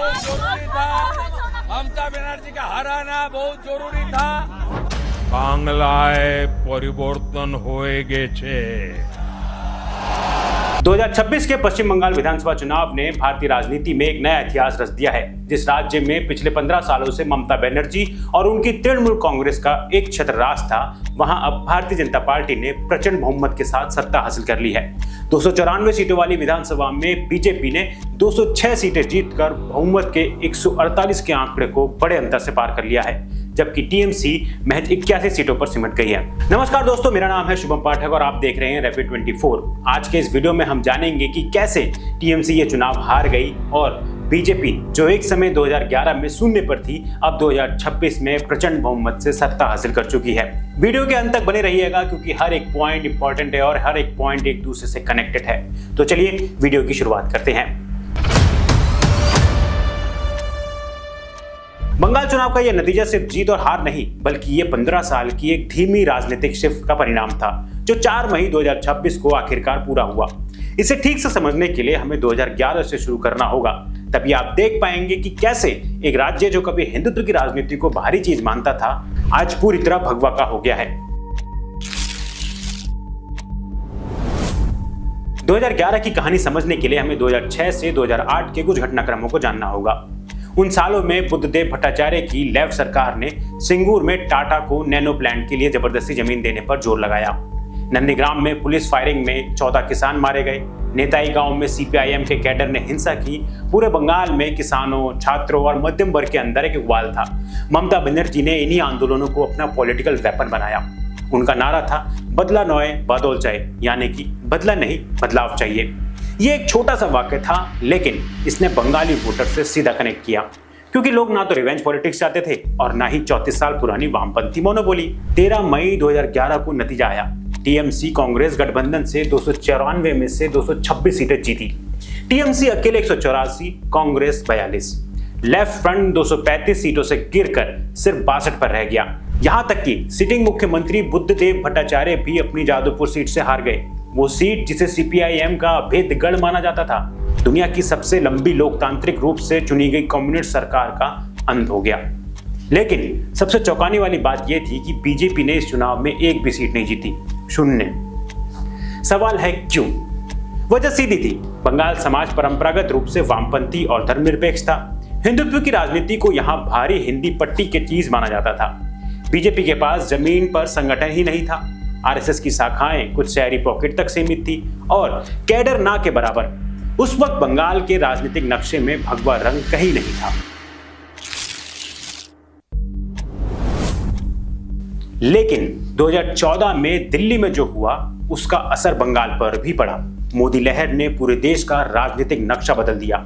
बहुत जरूरी था। ममता बनर्जी का हराना बहुत जरूरी था। बांग्लाয় परिवर्तन होए गेছে। 2026 के पश्चिम बंगाल विधानसभा चुनाव ने भारतीय राजनीति में एक नया इतिहास रच दिया है। जिस राज्य में पिछले 15 सालों से ममता बनर्जी और उनकी तृणमूल कांग्रेस का एक छत्र राज था, वहां अब भारतीय जनता पार्टी ने प्रचंड बहुमत के साथ सत्ता हासिल कर ली है। 294 सीटों वाली विधानसभा में बीजेपी ने 206 सीटें जीतकर बहुमत के 148 के आंकड़े को बड़े अंतर से पार कर लिया है, जबकि टीएमसी महज 81 सीटों पर सिमट गई है। नमस्कार दोस्तों, मेरा नाम है शुभम पाठक और आप देख रहे हैं रैपिड 24। आज के इस वीडियो में हम जानेंगे कि कैसे टीएमसी ये चुनाव हार गई और बीजेपी, जो एक समय 2011 में शून्य पर थी, अब 2026 में प्रचंड बहुमत से सत्ता हासिल कर चुकी है। वीडियो के अंत तक बने रहिएगा क्योंकि हर एक पॉइंट इंपॉर्टेंट है और हर एक पॉइंट एक दूसरे से कनेक्टेड है। तो चलिए वीडियो की शुरुआत करते हैं। बंगाल चुनाव का यह नतीजा सिर्फ जीत और हार नहीं, बल्कि ये 15 साल की एक धीमी राजनीतिक शिफ्ट का परिणाम था, जो 4 मई 2026 को आखिरकार पूरा हुआ। इसे ठीक से समझने के लिए हमें 2011 से शुरू करना होगा, तभी आप देख पाएंगे कि कैसे एक राज्य जो कभी हिंदुत्व की राजनीति को बाहरी चीज मानता था, आज पूरी तरह भगवा का हो गया है। 2011 की कहानी समझने के लिए हमें 2006 से 2008 के कुछ घटनाक्रमों को जानना होगा। उन सालों में बुद्धदेव भट्टाचार्य की लेफ्ट सरकार ने सिंगूर में टाटा को नैनो प्लांट के लिए जबरदस्ती जमीन देने पर जोर लगाया। नंदीग्राम में पुलिस फायरिंग में 14 किसान मारे गए। नेताई गांव में सीपीआईएम के कैडर ने हिंसा की। पूरे बंगाल में किसानों, छात्रों और मध्यम वर्ग के अंदर एक उबाल था। ममता बनर्जी ने इन्हीं आंदोलनों को अपना पॉलिटिकल वेपन बनाया। उनका नारा था बदला नोए बदौल चाहे, यानी कि बदला नहीं बदलाव चाहिए। ये एक छोटा सा वाक्य था, लेकिन इसने बंगाली वोटर से सीधा कनेक्ट किया, क्योंकि लोग ना तो रिवेंज पॉलिटिक्स चाहते थे और ना ही 34 साल पुरानी वामपंथी मोनोपोली। 13 मई 2011 को नतीजा आया। टीएमसी कांग्रेस गठबंधन से 294 में से 226 सीटें जीती। टीएमसी अकेले 184, कांग्रेस 42। लेफ्ट फ्रंट 235 सीटों से गिरकर सिर्फ 62 पर रह गया। यहां तक कि सिटिंग मुख्यमंत्री बुद्धदेव भट्टाचार्य भी अपनी जादूपुर सीट से हार गए। वो सीट जिसे सीपीआईएम का अभेद्य गढ़ माना जाता था, दुनिया की सबसे लंबी लोकतांत्रिक रूप से चुनी गई कम्युनिस्ट सरकार का अंत हो गया। लेकिन सबसे चौंकाने वाली बात यह थी कि बीजेपी ने इस चुनाव में एक भी सीट नहीं जीती, 0। सवाल है क्यों? वजह सीधी थी। बंगाल समाज परंपरागत रूप से वामपंथी और धर्मनिरपेक्ष था। हिंदुत्व की राजनीति को यहाँ भारी हिंदी पट्टी के चीज माना जाता था। बीजेपी के पास जमीन पर संगठन ही नहीं था। आरएसएस की शाखाएं कुछ शहरी पॉकेट तक सीमित थी और कैडर ना के बराबर। उस वक्त बंगाल के राजनीतिक नक्शे में भगवा रंग कहीं नहीं था। लेकिन 2014 में दिल्ली में जो हुआ, उसका असर बंगाल पर भी पड़ा। मोदी लहर ने पूरे देश का राजनीतिक नक्शा बदल दिया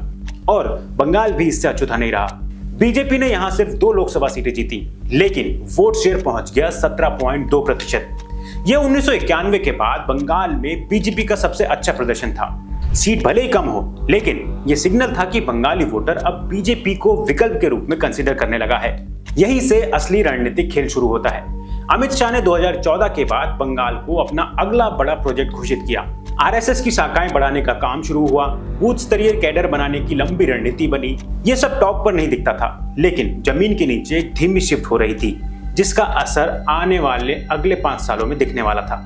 और बंगाल भी इससे अछूता नहीं रहा। बीजेपी ने यहां सिर्फ 2 लोकसभा सीटें जीती, लेकिन वोट शेयर पहुंच गया 17.2%। यह 1991 के बाद बंगाल में बीजेपी का सबसे अच्छा प्रदर्शन था। सीट भले ही कम हो, लेकिन यह सिग्नल था कि बंगाली वोटर अब बीजेपी को विकल्प के रूप में कंसीडर करने लगा है। यहीं से असली रणनीतिक खेल शुरू होता है। अमित शाह ने 2014 के बाद बंगाल को अपना अगला बड़ा प्रोजेक्ट घोषित किया। आरएसएस की शाखाएं बढ़ाने का काम शुरू हुआ। बूथ स्तरीय कैडर बनाने की लंबी रणनीति बनी। यह सब टॉप पर नहीं दिखता था, लेकिन जमीन के नीचे एक धीमी शिफ्ट हो रही थी, जिसका असर आने वाले अगले 5 सालों में दिखने वाला था।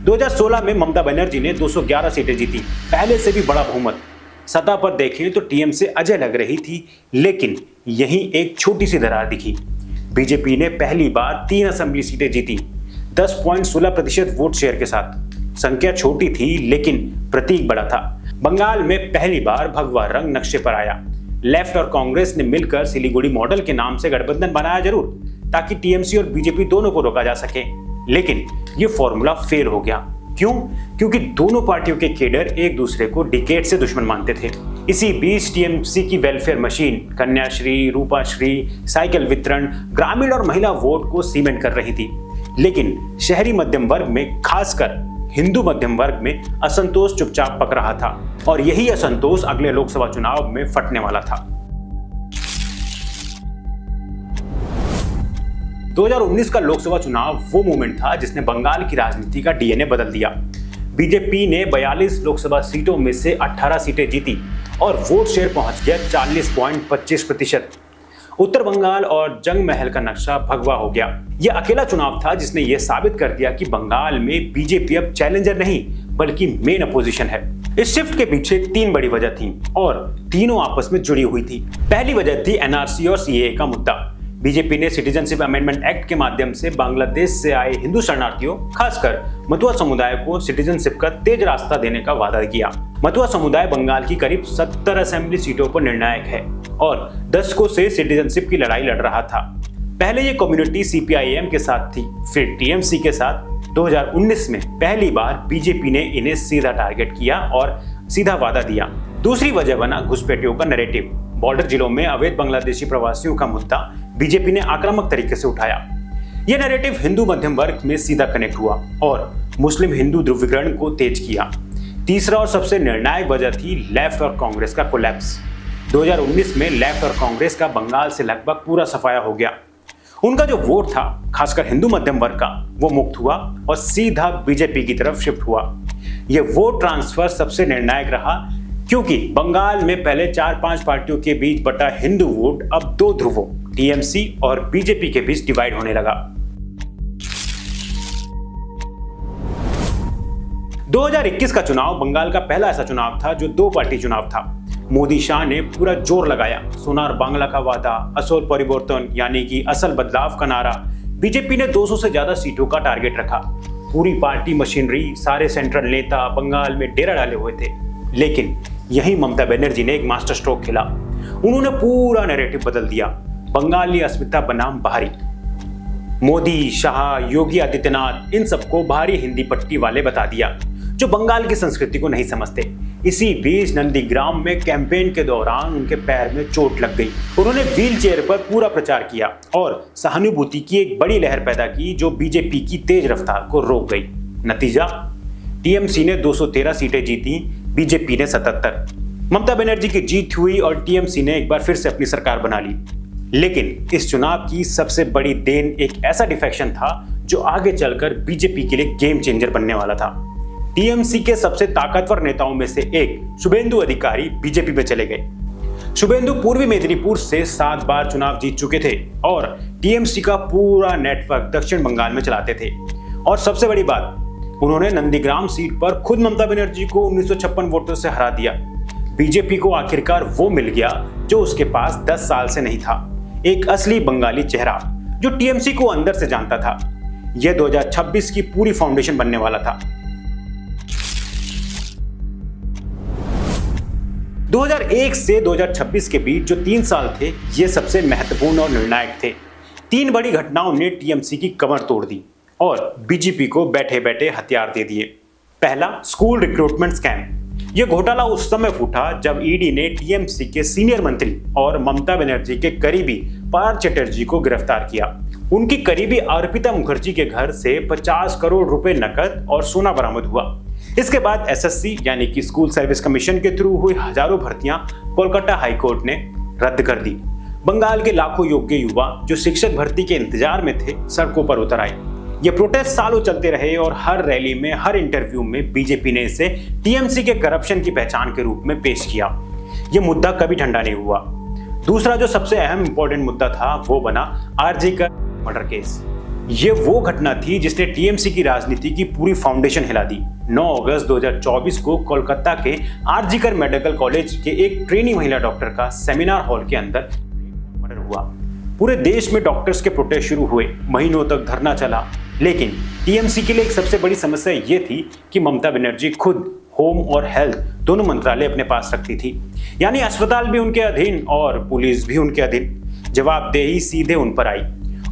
2016 में ममता बनर्जी ने 211 सीटें जीती, पहले से भी बड़ा बहुमत। सतह पर देखें तो टीएमसी अजय लग रही थी, लेकिन यहीं एक छोटी सी दरार दिखी। बीजेपी ने पहली बार 3 असेंबली सीटें जीती, 10.16% वोट शेयर के साथ। संख्या छोटी थी, लेकिन प्रतीक बड़ा था। बंगाल में पहली बार भगवा रंग नक्शे पर आया। लेफ्ट और कांग्रेस ने मिलकर सिलीगुड़ी मॉडल के नाम से गठबंधन बनाया जरूर, ताकि टीएमसी और बीजेपी दोनों को रोका जा सके, लेकिन यह फॉर्मूला फेल हो गया। क्यों? क्योंकि दोनों पार्टियों के कैडर एक दूसरे को डिकेड से दुश्मन मानते थे। इसी बीच टीएमसी की welfare machine Kanyashree, Rupashri, cycle वितरण ग्रामीण और महिला वोट को सीमेंट कर रही थी, लेकिन शहरी मध्यम वर्ग में, खासकर हिंदू मध्यम वर्ग में असंतोष चुपचाप पक रहा था और यही असंतोष अगले लोकसभा चुनाव में फटने वाला था। 2019 का लोकसभा चुनाव वो मोमेंट था जिसने बंगाल की राजनीति का डीएनए बदल दिया। बीजेपी ने 42 लोकसभा सीटों में से 18 सीटें जीती और वोट शेयर पहुंच गया 40.25%। उत्तर बंगाल और जंग महल का नक्शा भगवा हो गया। यह अकेला चुनाव था जिसने यह साबित कर दिया कि बंगाल में बीजेपी अब चैलेंजर नहीं बल्कि मेन अपोजिशन है। इस शिफ्ट के पीछे 3 बड़ी वजह थी और तीनों आपस में जुड़ी हुई थी। पहली वजह थी एनआरसी और सीएए का मुद्दा। बीजेपी ने सिटीजनशिप अमेंडमेंट एक्ट के माध्यम से बांग्लादेश से आए हिंदू शरणार्थियों, खासकर मतुआ समुदाय को सिटीजनशिप का तेज रास्ता देने का वादा किया। मतुआ समुदाय बंगाल की करीब 70 असेंबली सीटों पर निर्णायक है और दशकों से सिटीजनशिप की लड़ाई लड़ रहा था। पहले ये कम्युनिटी सीपीआईएम के साथ थी, फिर टीएमसी के साथ। 2019 में पहली बार बीजेपी ने इन्हें सीधा टारगेट किया और सीधा वादा दिया। दूसरी वजह बना घुसपैठियों का नैरेटिव। बॉर्डर जिलों में अवैध बांग्लादेशी प्रवासियों का मुद्दा बीजेपी ने आक्रामक तरीके से उठाया। यह नैरेटिव हिंदू मध्यम वर्ग में सीधा कनेक्ट हुआ और मुस्लिम हिंदू ध्रुवीकरण को तेज किया। तीसरा और सबसे निर्णायक वजह थी लेफ्ट और कांग्रेस का कोलैप्स। 2019 में लेफ्ट और कांग्रेस का बंगाल से लगभग पूरा सफाया हो गया। उनका जो वोट था, खासकर हिंदू मध्यम वर्ग का, वो मुक्त हुआ और सीधा बीजेपी की तरफ शिफ्ट हुआ। यह वोट ट्रांसफर सबसे निर्णायक रहा क्योंकि बंगाल में पहले 4-5 पार्टियों के बीच बटा हिंदू वोट अब 2 ध्रुवों टीएमसी और बीजेपी के बीच डिवाइड होने लगा। 2021 का चुनाव बंगाल का पहला ऐसा चुनाव था जो 2 पार्टी चुनाव था। मोदी शाह ने पूरा जोर लगाया। सोनार बांग्ला का वादा, असल परिवर्तन यानी कि असल बदलाव का नारा। बीजेपी ने 200 से ज्यादा सीटों का टारगेट रखा। पूरी पार्टी मशीनरी, सारे सेंट्रल नेता बंगाल में डेरा डाले हुए थे। लेकिन यही ममता बनर्जी ने एक मास्टर स्ट्रोक खेला। उन्होंने पूरा नैरेटिव बदल दिया। बंगाली अस्मिता बनाम बाहरी। मोदी, शाह, योगी आदित्यनाथ, इन सबको बाहरी हिंदी पट्टी वाले बता दिया जो बंगाल की संस्कृति को नहीं समझते। इसी बीच नंदीग्राम में कैंपेन के दौरान उनके पैर में चोट लग गई। उन्होंने व्हील चेयर पर पूरा प्रचार किया और सहानुभूति की एक बड़ी लहर पैदा की जो बीजेपी की तेज रफ्तार को रोक गई। नतीजा, टीएमसी ने 213 सीटें जीती, बीजेपी ने 77। ममता बनर्जी की जीत हुई और टीएमसी ने एक बार फिर से अपनी सरकार बना ली। लेकिन इस चुनाव की सबसे बड़ी देन एक ऐसा डिफेक्शन था जो आगे चलकर बीजेपी के लिए गेम चेंजर बनने वाला था। टीएमसी के सबसे ताकतवर नेताओं में से एक शुभेंदु अधिकारी बीजेपी में चले गए। शुभेंदु पूर्वी मेदिनीपुर से 7 बार चुनाव जीत चुके थे और टीएमसी का पूरा नेटवर्क दक्षिण बंगाल में चलाते थे। और सबसे बड़ी बात, उन्होंने नंदीग्राम सीट पर खुद ममता बनर्जी को 1956 वोटों से हरा दिया। बीजेपी को आखिरकार वो मिल गया जो उसके पास 10 साल से नहीं था, एक असली बंगाली चेहरा जो टीएमसी को अंदर से जानता था। यह 2026 की पूरी फाउंडेशन बनने वाला था। 2001 से 2026 के बीच जो 3 साल थे, ये सबसे महत्वपूर्ण और निर्णायक थे। 3 बड़ी घटनाओं ने टीएमसी की कमर तोड़ दी और बीजेपी को बैठे बैठे हथियार दे दिए। पहला, स्कूल रिक्रूटमेंट स्कैम। यह घोटाला उस समय फूटा जब ईडी ने टीएमसी के सीनियर मंत्री और ममता बनर्जी के करीबी पार्थ चटर्जी को गिरफ्तार किया। उनकी करीबी अर्पिता मुखर्जी के घर से 50 करोड़ रुपए नकद और सोना बरामद हुआ। इसके बाद एसएससी यानी कि स्कूल सर्विस कमीशन के थ्रू हुई हजारों भर्तियां कोलकाता हाईकोर्ट ने रद्द कर दी। बंगाल के लाखों योग्य युवा जो शिक्षक भर्ती के इंतजार में थे, सड़कों पर उतर आए। ये प्रोटेस्ट सालों चलते रहे और हर रैली में, हर इंटरव्यू में बीजेपी ने इसे टीएमसी के करप्शन की पहचान के रूप में पेश किया। यह मुद्दा कभी ठंडा नहीं हुआ। दूसरा जो सबसे अहम इंपॉर्टेंट मुद्दा था वो बना आरजी का मर्डर केस। ये वो घटना थी जिसने टीएमसी की राजनीति की पूरी फाउंडेशन हिला दी। 9 अगस्त 2024 को कोलकाता के आरजीकर मेडिकल कॉलेज के एक ट्रेनी महिला डॉक्टर का सेमिनार हॉल के अंदर मर्डर हुआ। पूरे देश में डॉक्टर्स के प्रोटेस्ट शुरू हुए, महीनों तक धरना चला। लेकिन टीएमसी के लिए एक सबसे बड़ी समस्या ये थी कि ममता बनर्जी खुद होम और हेल्थ दोनों मंत्रालय अपने पास रखती थी, यानी अस्पताल भी उनके अधीन और पुलिस भी उनके अधीन। जवाबदेही सीधे उन पर आई।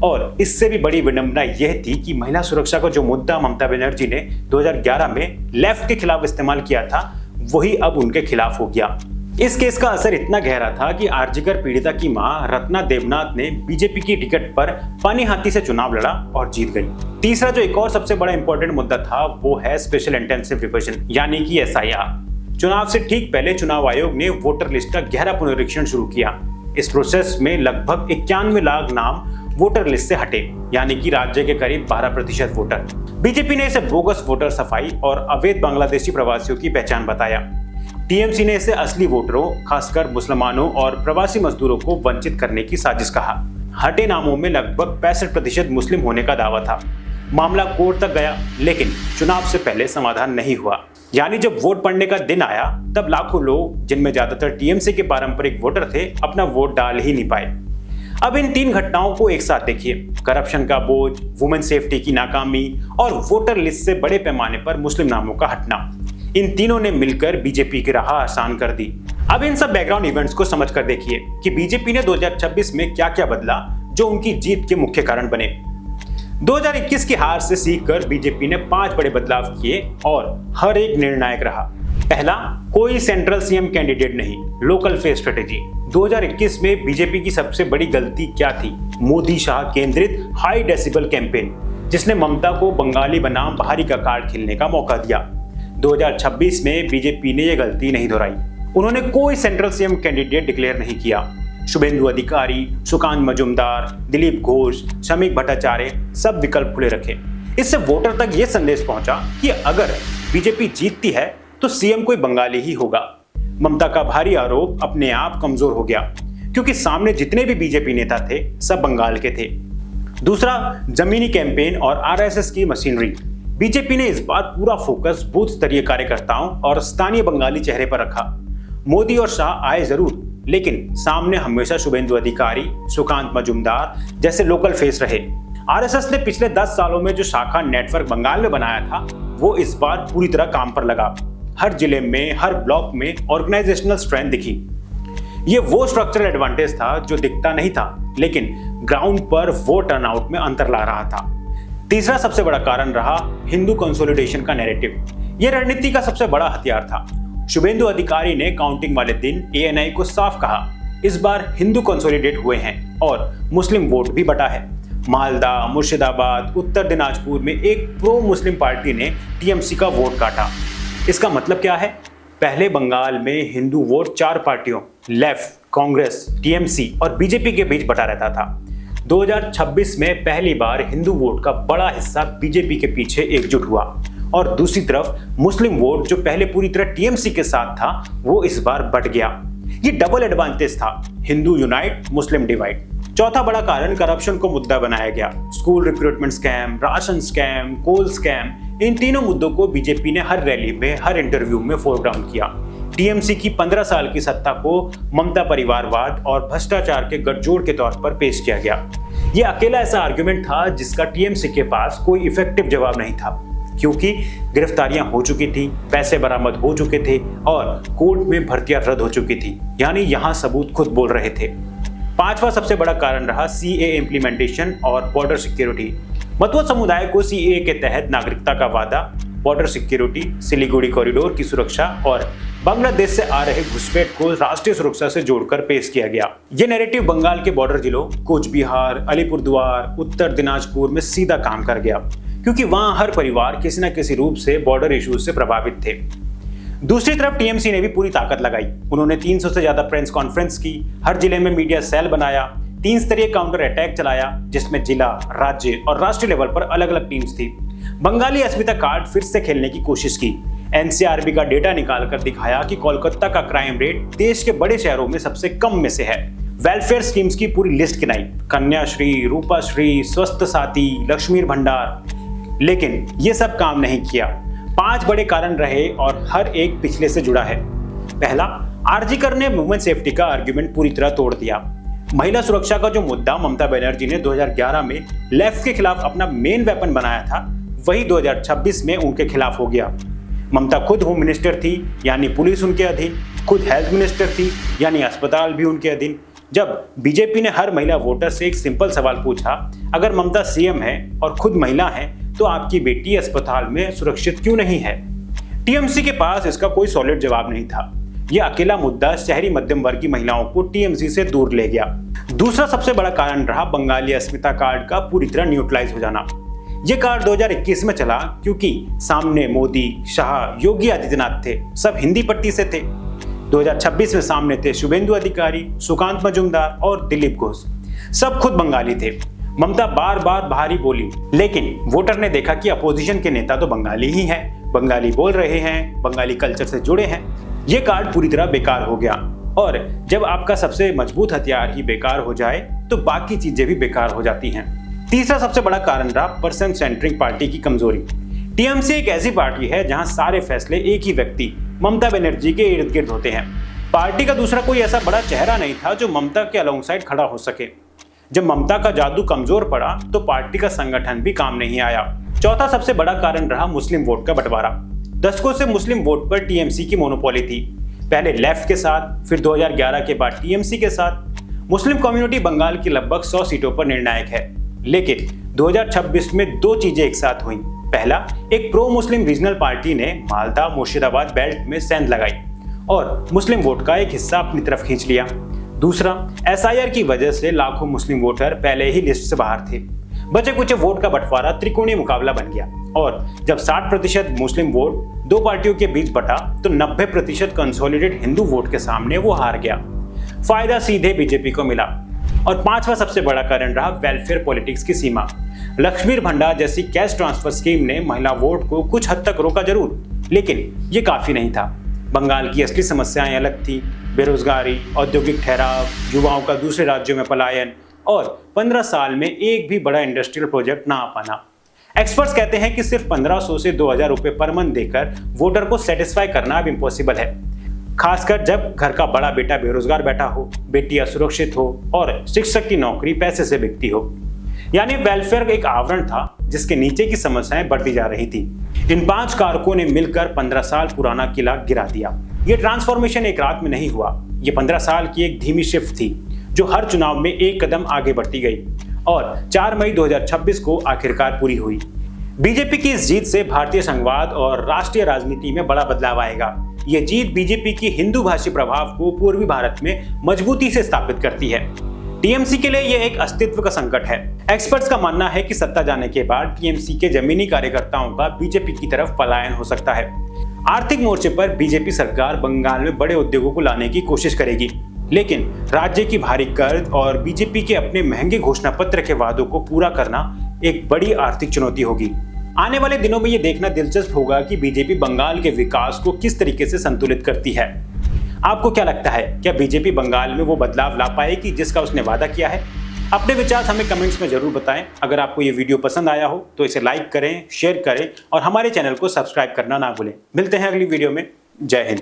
और इससे भी बड़ी विडंबना यह थी कि महिला सुरक्षा का जो मुद्दा ममता बनर्जी ने 2011 में लेफ्ट के खिलाफ इस्तेमाल किया था, वही अब उनके खिलाफ हो गया। इस केस का असर इतना गहरा था कि आरजीकर पीड़िता की मां रत्ना देवनाथ ने बीजेपी की टिकट पर पानी हाथी से चुनाव लड़ा और जीत गई। तीसरा जो एक और सबसे बड़ा इंपॉर्टेंट मुद्दा था वो है स्पेशल इंटेंसिव रिविजन यानी कि एसआईआर। चुनाव से ठीक पहले चुनाव आयोग ने वोटर लिस्ट का गहरा पुनरीक्षण शुरू किया। इस प्रोसेस में लगभग 91 लाख नाम वोटर लिस्ट से हटे, यानी कि राज्य के करीब 12% वोटर। बीजेपी ने इसे बोगस वोटर सफाई और अवैध बांग्लादेशी प्रवासियों की पहचान बताया। टीएमसी ने इसे असली वोटरों, खासकर मुसलमानों और प्रवासी मजदूरों को वंचित करने की साजिश कहा। हटे नामों में लगभग 65% मुस्लिम होने का दावा था। मामला कोर्ट तक गया, लेकिन चुनाव से पहले समाधान नहीं हुआ। यानी जब वोट पड़ने का दिन आया, तब लाखों लोग, जिनमें ज्यादातर टीएमसी के पारंपरिक वोटर थे, अपना वोट डाल ही नहीं पाए। अब इन 3 घटनाओं को एक साथ देखिए। करप्शन का बोझ, वुमेन सेफ्टी की नाकामी और वोटर लिस्ट से बड़े पैमाने पर मुस्लिम नामों का हटना, इन तीनों ने मिलकर बीजेपी की राह आसान कर दी। अब इन सब बैकग्राउंड इवेंट्स को समझकर देखिए कि बीजेपी ने 2026 में क्या क्या बदला जो उनकी जीत के मुख्य कारण बने। 2021 की हार से सीखकर बीजेपी ने 5 बड़े बदलाव किए और हर एक निर्णायक रहा। पहला, कोई सेंट्रल सीएम कैंडिडेट नहीं, लोकल फेस स्ट्रेटेजी। 2021 में बीजेपी की सबसे बड़ी गलती क्या थी? मोदी शाह केंद्रित हाई डेसिबल कैंपेन, जिसने ममता को बंगाली बनाम बाहरी का कार्ड खेलने का मौका दिया। 2026 में बीजेपी ने यह गलती नहीं दोहराई। उन्होंने कोई सेंट्रल सीएम कैंडिडेट डिक्लेयर नहीं किया। शुभेंदु अधिकारी, सुकांत मजुमदार, दिलीप घोष, शमीक भट्टाचार्य, सब विकल्प खुले रखे। इससे वोटर तक यह संदेश पहुंचा कि अगर बीजेपी जीतती है तो सीएम कोई बंगाली ही होगा। ममता का भारी आरोप अपने आप कमजोर हो गया, क्योंकि सामने जितने भी बीजेपी नेता थे सब बंगाल के थे। दूसरा, जमीनी कैंपेन और आरएसएस की मशीनरी। बीजेपी ने इस बार पूरा फोकस बूथ स्तरीय कार्यकर्ताओं और स्थानीय बंगाली चेहरे पर रखा। मोदी और शाह आए जरूर, लेकिन सामने हमेशा शुभेंदु अधिकारी, सुकांत मजुमदार जैसे लोकल फेस रहे। आरएसएस ने पिछले 10 सालों में जो शाखा नेटवर्क बंगाल में बनाया था, वो इस बार पूरी तरह काम पर लगा। हर जिले में, हर ब्लॉक में ऑर्गेनाइजेशनल स्ट्रेंथ दिखी। ये वो स्ट्रक्चरल एडवांटेज था जो दिखता नहीं था, लेकिन ग्राउंड पर वोट टर्नआउट में अंतर ला रहा था। तीसरा सबसे बड़ा कारण रहा हिंदू कंसोलिडेशन का नैरेटिव। यह रणनीति का सबसे बड़ा हथियार था। शुभेंदु अधिकारी ने काउंटिंग वाले दिन एएनआई को साफ कहा, इस बार हिंदू कंसोलिडेट हुए हैं और मुस्लिम वोट भी बटा है। मालदा, मुर्शिदाबाद, उत्तर दिनाजपुर में एक प्रो मुस्लिम पार्टी ने टीएमसी का वोट काटा। इसका मतलब क्या है? पहले बंगाल में हिंदू वोट 4 पार्टियों लेफ्ट, कांग्रेस, टीएमसी और बीजेपी के बीच बटा रहता था। 2026 में पहली बार हिंदू वोट का बड़ा हिस्सा बीजेपी के पीछे एकजुट हुआ और दूसरी तरफ मुस्लिम वोट जो पहले पूरी तरह टीएमसी के साथ था, वो इस बार बट गया। ये डबल एडवांटेज था, हिंदू यूनाइट, मुस्लिम डिवाइड। चौथा बड़ा कारण करप्शन को मुद्दा बनाया गया। School recruitment scam, ration scam, coal scam, इन तीनों मुद्दों को बीजेपी ने हर रैली में, हर इंटरव्यू में फोरग्राउंड किया। टीएमसी की 15 साल की सत्ता को ममता परिवारवाद और भ्रष्टाचार के गठजोड़ के तौर पर पेश किया गया। यह अकेला ऐसा आर्गुमेंट था जिसका टीएमसी के पास कोई इफेक्टिव जवाब नहीं था, क्योंकि गिरफ्तारियां हो चुकी थी, पैसे बरामद हो चुके थे और कोर्ट में भर्तियां रद्द हो चुकी थी। यानी यहां सबूत खुद बोल रहे थे। पांचवा सबसे बड़ा कारण रहा सीएए इंप्लीमेंटेशन और बॉर्डर सिक्योरिटी। मतुआ समुदाय को सीएए के तहत नागरिकता का वादा, बॉर्डर सिक्योरिटी, सिलीगुड़ी कॉरिडोर की सुरक्षा और बांग्लादेश से आ रहे घुसपैठ को राष्ट्रीय सुरक्षा से जोड़कर पेश किया गया। ये नैरेटिव बंगाल के बॉर्डर जिलों कूच बिहार, अलीपुरद्वार, उत्तर दिनाजपुर में सीधा काम कर गया, क्योंकि वहां हर परिवार किसी न किसी रूप से बॉर्डर इश्यूज से प्रभावित थे। दूसरी तरफ टीएमसी ने भी पूरी ताकत लगाई। उन्होंने 300 से ज्यादा प्रेस कॉन्फ्रेंस की, हर जिले में मीडिया सेल बनाया, 3 स्तरीय काउंटर अटैक चलाया, जिसमें जिला, राज्य और राष्ट्रीय लेवल पर अलग अलग टीम्स थी। बंगाली अस्मिता कार्ड फिर से खेलने की कोशिश की। एनसीआरबी का डेटा निकालकर दिखाया कि कोलकाता का क्राइम रेट देश के बड़े शहरों में सबसे कम में से है। वेलफेयर स्कीम्स की पूरी लिस्ट गिनाई, कन्याश्री, रूपाश्री, स्वस्थ साथी, लक्ष्मीर भंडार, लेकिन ये सब काम नहीं किया। 5 बड़े कारण रहे और हर एक पिछले से जुड़ा है। पहला, आरजीकर ने वुमेन सेफ्टी का आर्गुमेंट पूरी तरह तोड़ दिया। महिला सुरक्षा का जो मुद्दा ममता बनर्जी ने 2011 में लेफ्ट के खिलाफ अपना मेन वेपन बनाया था, वही 2026 में उनके खिलाफ हो गया। ममता खुद होम मिनिस्टर थी, यानी पुलिस उनके अधीन, खुद हेल्थ मिनिस्टर थी, यानी अस्पताल भी उनके अधीन। जब बीजेपी ने हर महिला वोटर से एक सिंपल सवाल पूछा, अगर ममता सीएम है और खुद महिला है तो आपकी बेटी अस्पताल में सुरक्षित क्यों नहीं है? टीएमसी के पास इसका कोई सॉलिड जवाब नहीं था। यह अकेला मुद्दा शहरी मध्यम वर्ग की महिलाओं को टीएमसी से दूर ले गया। दूसरा सबसे बड़ा कारण रहा बंगाली अस्मिता कार्ड का पूरी तरह न्यूट्रलाइज हो जाना। यह कार्ड 2021 में चला क्योंकि सामने मोदी, शाह, योगी आदित्यनाथ थे, सब हिंदी पट्टी से थे। 2026 में सामने थे शुभेंदु अधिकारी, सुकांत मजुमदार और दिलीप घोष, सब खुद बंगाली थे। ममता बार बार भारी बोली, लेकिन वोटर ने देखा कि अपोजिशन के नेता तो बंगाली ही हैं, बंगाली बोल रहे हैं, बंगाली कल्चर से जुड़े हैं। ये कार्ड पूरी तरह बेकार हो गया। और जब आपका सबसे मजबूत हथियार ही बेकार हो जाए तो बाकी चीजें भी बेकार हो जाती हैं। तीसरा सबसे बड़ा कारण रहा पर्सन सेंट्रिक पार्टी की कमजोरी। टीएमसी एक ऐसी पार्टी है जहां सारे फैसले एक ही व्यक्ति ममता बनर्जी के इर्द गिर्द होते हैं। पार्टी का दूसरा कोई ऐसा बड़ा चेहरा नहीं था जो ममता के अलोंगसाइड खड़ा हो सके। जब ममता का जादू कमजोर पड़ा तो पार्टी का संगठन भी काम नहीं आया। चौथा सबसे बड़ा कारण रहा मुस्लिम वोट का बंटवारा। दशकों से मुस्लिम वोट पर टीएमसी की मोनोपोली थी। पहले लेफ्ट के साथ, फिर 2011 के बाद टीएमसी के साथ। मुस्लिम कम्युनिटी बंगाल की लगभग 100 सीटों पर निर्णायक है। लेकिन 2026 में दो चीजें एक साथ हुई। पहला, एक प्रो मुस्लिम रीजनल पार्टी ने मालदा मुर्शिदाबाद बेल्ट में सेंध लगाई और मुस्लिम वोट का एक हिस्सा अपनी तरफ खींच लिया। दूसरा, एसआईआर की वजह से लाखों मुस्लिम वोटर पहले ही लिस्ट से बाहर थे। बचे कुछ वोट का बंटवारा त्रिकोणीय मुकाबला बन गया और जब 60% मुस्लिम वोट दो पार्टियों के बीच बटा तो 90% कंसोलिडेट हिंदू वोट के सामने वो हार गया। फायदा सीधे बीजेपी को मिला। और पांचवा सबसे बड़ा कारण रहा वेलफेयर पॉलिटिक्स की सीमा। लक्ष्मी भंडार जैसी कैश ट्रांसफर स्कीम ने महिला वोट को कुछ हद तक रोका जरूर, लेकिन ये काफी नहीं था। बंगाल की असली समस्याएं अलग थी। बेरोजगारी, औद्योगिक ठहराव, युवाओं का दूसरे राज्यों में पलायन और 15 साल में एक भी बड़ा इंडस्ट्रियल प्रोजेक्ट ना आ पाना। एक्सपर्ट्स कहते हैं कि सिर्फ 1500 से 2000 रुपए पर मंथ देकर वोटर को सेटिस्फाई करना अब इम्पॉसिबल है, खासकर जब घर का बड़ा बेटा बेरोजगार बैठा हो, बेटी असुरक्षित हो और शिक्षक की नौकरी पैसे से बिकती हो। यानी वेलफेयर एक आवरण था जिसके नीचे की समस्याएं बढ़ती जा रही थी। इन 5 कारकों ने मिलकर 15 साल पुराना किला गिरा दिया। ये ट्रांसफॉर्मेशन एक रात में नहीं हुआ। ये 15 साल की एक धीमी शिफ्ट थी जो हर चुनाव में एक कदम आगे बढ़ती गई और 4 मई 2026 को आखिरकार पूरी हुई। बीजेपी की इस जीत से भारतीय संघवाद और राष्ट्रीय राजनीति में बड़ा बदलाव आएगा। ये जीत बीजेपी की हिंदू भाषी प्रभाव को पूर्वी भारत में मजबूती से स्थापित करती है। टीएमसी के लिए यह एक अस्तित्व का संकट है। एक्सपर्ट्स का मानना है कि सत्ता जाने के बाद टीएमसी के जमीनी कार्यकर्ताओं का बीजेपी की तरफ पलायन हो सकता है। आर्थिक मोर्चे पर बीजेपी सरकार बंगाल में बड़े उद्योगों को लाने की कोशिश करेगी, लेकिन राज्य की भारी कर्ज और बीजेपी के अपने महंगे घोषणा पत्र के वादों को पूरा करना एक बड़ी आर्थिक चुनौती होगी। आने वाले दिनों में यह देखना दिलचस्प होगा कि बीजेपी बंगाल के विकास को किस तरीके से संतुलित करती है। आपको क्या लगता है, क्या बीजेपी बंगाल में वो बदलाव ला पाएगी जिसका उसने वादा किया है? अपने विचार हमें कमेंट्स में जरूर बताएं। अगर आपको ये वीडियो पसंद आया हो तो इसे लाइक करें, शेयर करें और हमारे चैनल को सब्सक्राइब करना ना भूलें। मिलते हैं अगली वीडियो में। जय हिंद।